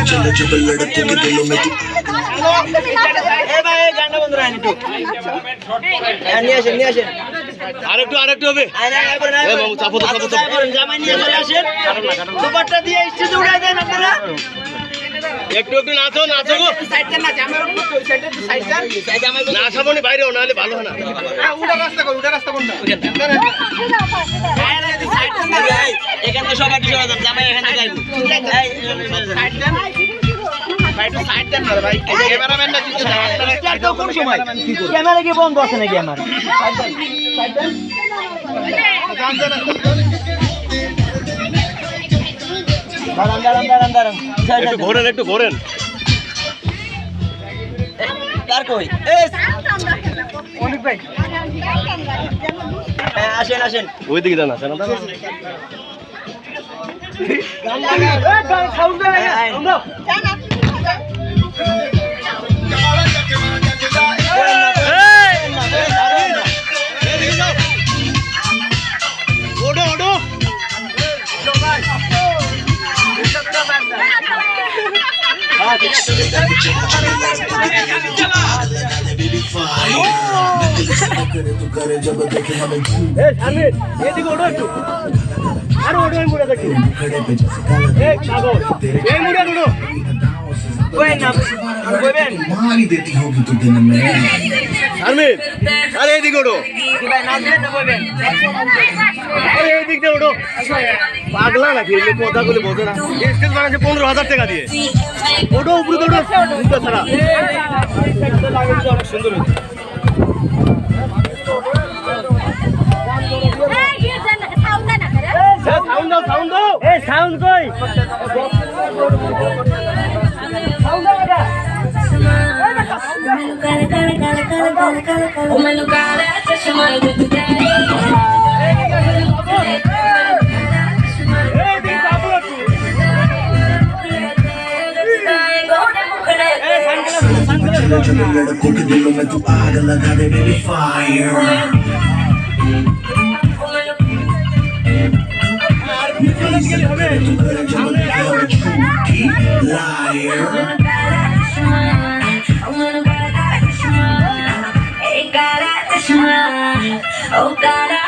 चले जब लड़कों के दिलों में तू আরেকটু হবে একটু নাচো গো নাচাবো নি বাইরেও নাহলে ভালো হয় না এখান থেকে সবাই জামাই এখানে যাইবো ক্যামেরা কি বন্ধ আছে নাকি আমার একটু ঘোরেন কার কই অনেক ভাই আসেন ওই দিকে যান আসেন तुम्हारी देती होगी तो दिन में আরে এদিকে ওঠো আরে এদিক দিয়ে ওঠো পাগলা নাকি এগুলো কথাগুলো বোঝে না স্টেজ বানাচ্ছে 15,000 টাকা দিয়ে ওঠো উপরে তো ওঠো ছাড়া অনেক সুন্দর হয়েছে সাউন্ড দাও এই সাউন্ড কই लड़कों के दिलों में तू आग लगा दे बेबी फायर Oh, gotta.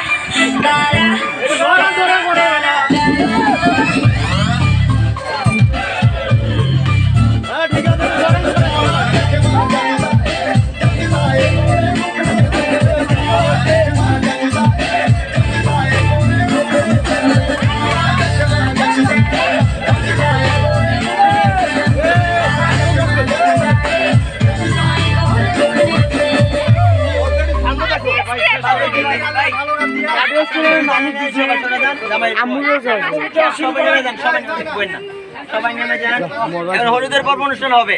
সবাই নেমে যান হলুদের পর্ব অনুষ্ঠান হবে।